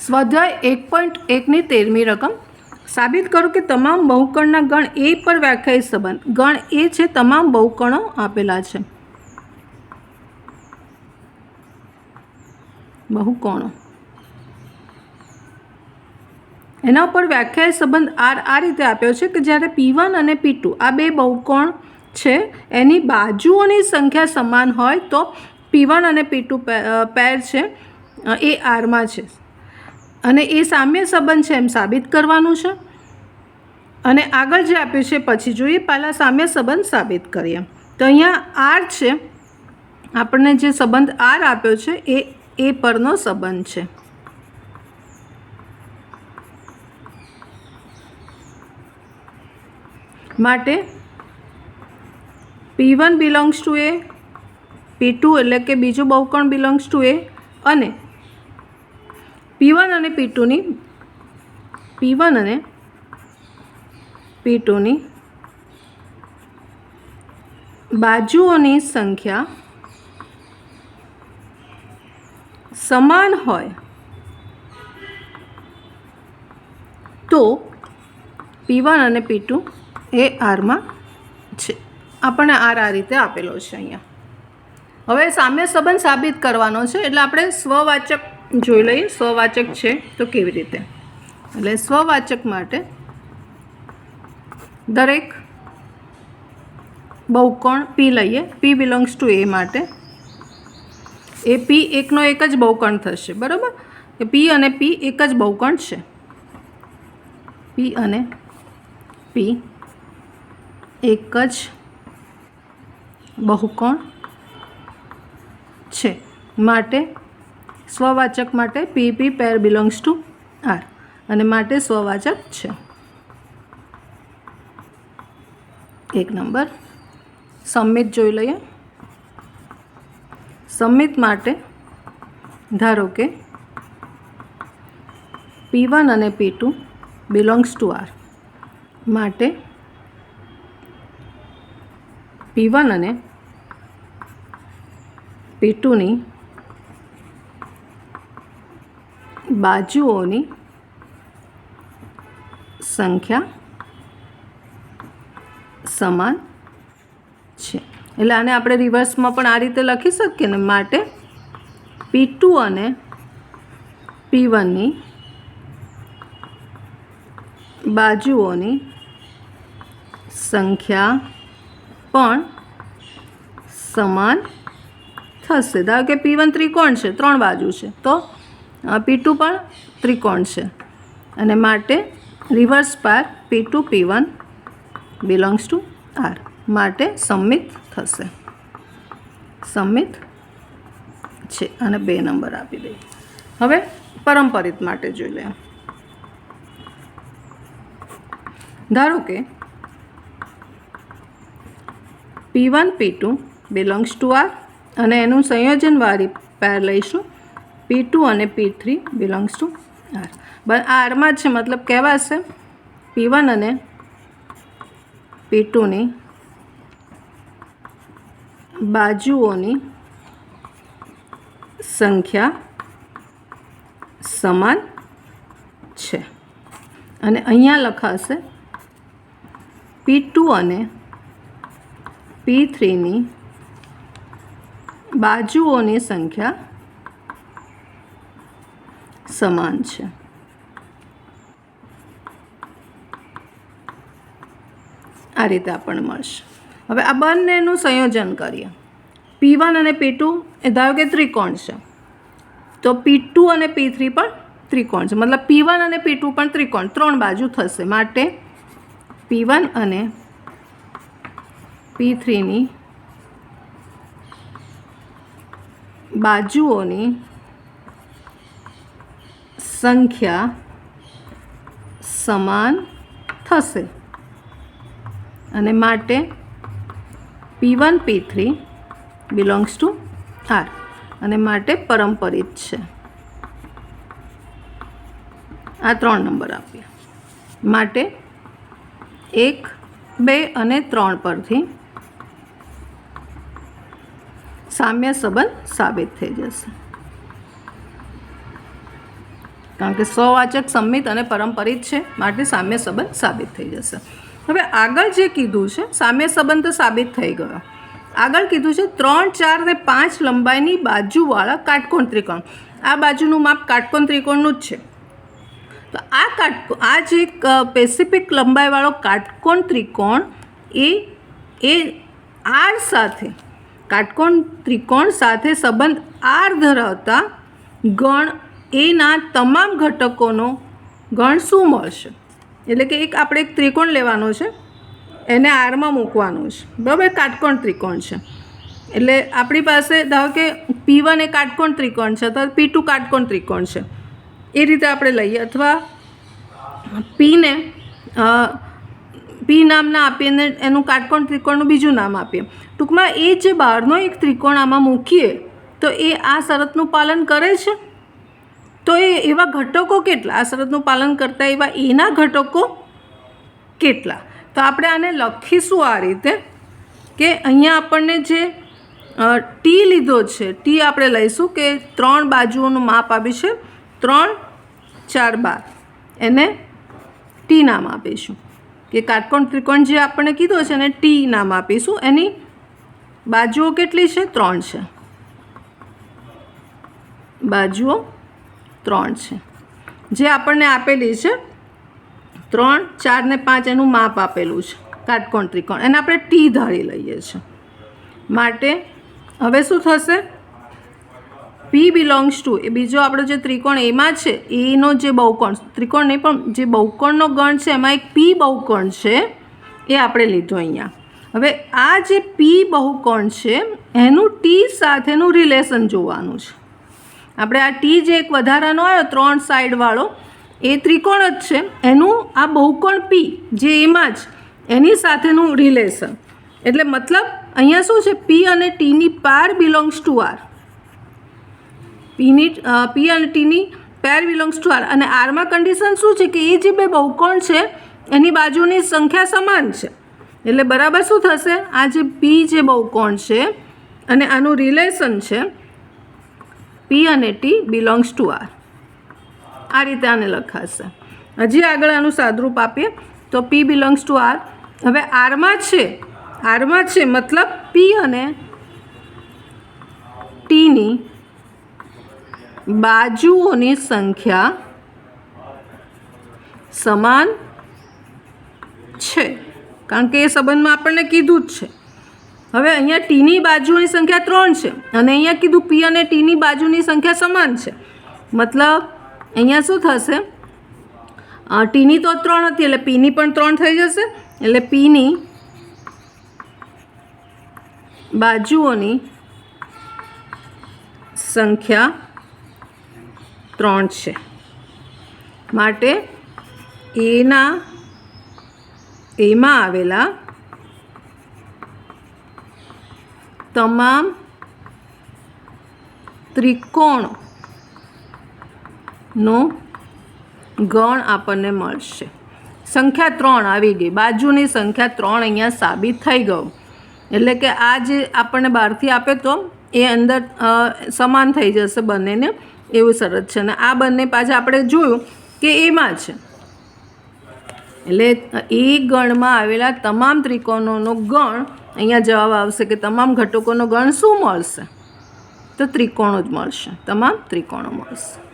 સ્વાધ્યાય 1.1ની 13મી રકમ સાબિત કરો કે તમામ બહુકોણના ગણ એ પર વ્યાખ્યાયિત સંબંધ. ગણ એ છે તમામ બહુકોણો આપેલા છે. બહુકોણો એના ઉપર વ્યાખ્યાયિત સંબંધ આ રીતે આપ્યો છે કે જ્યારે P1 અને P2 આ બે બહુકોણ છે એની બાજુઓની સંખ્યા સમાન હોય તો P1 અને P2 પેર છે એ આરમાં છે અને એ સામ્ય સંબંધ છે એમ સાબિત કરવાનું છે. અને આગળ જે આપ્યું છે પછી જોઈએ. પહેલાં સામ્ય સંબંધ સાબિત કરીએ. તો અહીંયા આર છે, આપણને જે સંબંધ આર આપ્યો છે એ પરનો સંબંધ છે. માટે P1 belongs to A, P2 એટલે કે બીજું બહુકોણ બિલોંગ્સ ટુ એ અને P1 અને P2ની બાજુઓની સંખ્યા સમાન હોય તો P1 અને P2 એ આરમાં છે. આપણને આર આ રીતે આપેલો છે અહીંયા. હવે સામ્ય સંબંધ સાબિત કરવાનો છે એટલે આપણે સ્વવાચક જોઈ લઈએ. સ્વવાચક છે તો કેવી રીતે. એટલે સ્વવાચક માટે દરેક બહુકોણ P લઈએ. P બિલોંગ્સ ટુ એ માટે એ P એકનો એક જ બહુકોણ થશે. બરાબર, કે P અને P એક જ બહુકોણ છે. P અને P એક જ બહુકોણ છે. માટે સ્વવાચક માટે PP pair belongs to R અને માટે સ્વવાચક છે. એક નંબર. સમમિત જોઈ લઈએ. સમમિત માટે ધારો કે P1 અને P2 બિલોંગ્સ ટુ આર માટે P1 અને P2ની બાજુઓની સંખ્યા સમાન છે. એટલે આને આપણે રિવર્સમાં પણ આ રીતે લખી શકીએ ને. માટે P2 અને P1ની બાજુઓની સંખ્યા પણ સમાન થશે. ધારો કે P1 ત્રિકોણ છે, 3 બાજુ છે, તો P2 પણ ત્રિકોણ છે અને માટે રિવર્સ પાર P2 P1 belongs to R માટે સમમિત થશે. સમમિત છે અને 2 નંબર આપી દઈએ. હવે પરંપરિત માટે જોઈ લઈએ. ધારો કે P1 P2 belongs to R અને એનું સંયોજનવાળી પેર લઈશું P2 અને P3 બિલોંગ્સ ટુ આર. આરમાં છે મતલબ કહેવાશે P1 અને P2ની બાજુઓની સંખ્યા સમાન છે અને અહીંયા લખાશે P2 અને P3ની બાજુઓની સંખ્યા સમાન છે. આ રીતે આપણને મળશે. હવે આ બંનેનું સંયોજન કરીએ. P1 અને P2 એ ધારો કે ત્રિકોણ છે તો P2 અને P3 પણ ત્રિકોણ છે. મતલબ P1 અને P2 પણ ત્રિકોણ, 3 બાજુ થશે. માટે P1 અને P3ની બાજુઓની સંખ્યા સમાન થશે અને માટે P1 P3 belongs to R અને માટે પરંપરિત છે. આ 3 નંબર આપીએ. માટે 1, 2 અને 3 પરથી સામ્ય સંબંધ સાબિત થઈ જશે. કારણ કે સ્વવાચક સંમિત અને પરંપરિત છે, માટે સામ્ય સંબંધ સાબિત થઈ જશે. હવે આગળ જે કીધું છે સામ્ય સંબંધ તો સાબિત થઈ ગયો. આગળ કીધું છે 3, 4 ને 5 લંબાઈની બાજુવાળા કાટકોણ ત્રિકોણ. આ બાજુનું માપ કાટકોણ ત્રિકોણનું જ છે. તો આ જે સ્પેસિફિક લંબાઈવાળો કાટકોણ ત્રિકોણ એ આર સાથે કાટકોણ ત્રિકોણ સાથે સંબંધ આર ધરાવતા ગણ એના તમામ ઘટકોનો ગણ શું મળશે? એટલે કે આપણે એક ત્રિકોણ લેવાનો છે, એને આરમાં મૂકવાનું છે, બરાબર? કાટકોણ ત્રિકોણ છે એટલે આપણી પાસે ધારો કે P1 એ કાટકોણ ત્રિકોણ છે તો P2 કાટકોણ ત્રિકોણ છે, એ રીતે આપણે લઈએ. અથવા પીને પી નામના આપીએ ને એનું કાટકોણ ત્રિકોણનું બીજું નામ આપીએ. ટૂંકમાં એ જે બહારનો એક ત્રિકોણ આમાં મૂકીએ તો એ આ શરતનું પાલન કરે છે. તો એવા ઘટકો કેટલા? આ શરતનું પાલન કરતા એવા એના ઘટકો કેટલા? તો આપણે આને લખીશું આ રીતે કે અહીંયા આપણને જે ટી લીધો છે, ટી આપણે લઈશું કે 3 બાજુઓનું માપ આપ્યું છે 3, 4, 12, એને ટી નામ આપીશું. કે કાટકોણ ત્રિકોણ જે આપણને કીધો છે એને ટી નામ આપીશું. એની બાજુઓ કેટલી છે? 3 છે. બાજુઓ 3 છે જે આપણને આપેલી છે 3, 4 ને 5 એનું માપ આપેલું છે કાટકોણ ત્રિકોણ, એને આપણે ટી ધારી લઈએ છીએ. માટે હવે શું થશે? P બિલોંગ્સ ટુ એ બીજો આપણો જે ત્રિકોણ એમાં છે એનો જે બહુકોણ, ત્રિકોણ નહીં પણ જે બહુકોણનો ગણ છે એમાં એક P બહુકોણ છે, એ આપણે લીધો અહીંયા. હવે આ જે P બહુકોણ છે એનું ટી સાથેનું રિલેશન જોવાનું છે. આપણે આ ટી જે એક વધારાનો આવ્યો 3 સાઈડવાળો એ ત્રિકોણ જ છે, એનું આ બહુકોણ P જે એમાં જ એની સાથેનું રિલેશન. એટલે મતલબ અહીંયા શું છે? P અને ટીની પેર બિલોંગ્સ ટુ આર. P અને ટીની પેર બિલોંગ્સ ટુ આર. અને આરમાં કન્ડિશન શું છે કે એ જે બે બહુકોણ છે એની બાજુની સંખ્યા સમાન છે. એટલે બરાબર શું થશે? આ જે P જે બહુકોણ છે અને આનું રિલેશન છે P અને T બિલોંગ્સ ટુ આર. આ રીતે આને લખાશે. હજી આગળ આનું સાદરૂપ આપીએ તો P બિલોંગ્સ ટુ આર. હવે આરમાં છે મતલબ P અને ટીની બાજુઓની સંખ્યા સમાન છે, કારણ કે એ સંબંધમાં આપણને કીધું જ છે. હવે અહીંયા ટીની બાજુની સંખ્યા 3 છે અને અહીંયા કીધું P અને ટીની બાજુની સંખ્યા સમાન છે. મતલબ અહીંયા શું થશે? ટીની તો 3 હતી એટલે પીની પણ 3 થઈ જશે. એટલે પીની બાજુઓની સંખ્યા 3 છે. માટે એમાં આવેલા તમામ ત્રિકોણનો ગણ આપણને મળશે. સંખ્યા 3 આવી ગઈ, બાજુની સંખ્યા 3 અહીંયા સાબિત થઈ ગયું. એટલે કે આ જે આપણને બહારથી આપે તો એ અંદર સમાન થઈ જશે બંનેને, એવું શરત છે. અને આ બંને પાછા આપણે જોયું કે એમાં છે, એટલે એ ગણમાં આવેલા તમામ ત્રિકોણોનો ગણ અહીંયા જવાબ આવશે કે તમામ ઘટકોનો ગણ શું મળશે? તો ત્રિકોણો જ મળશે, તમામ ત્રિકોણો મળશે.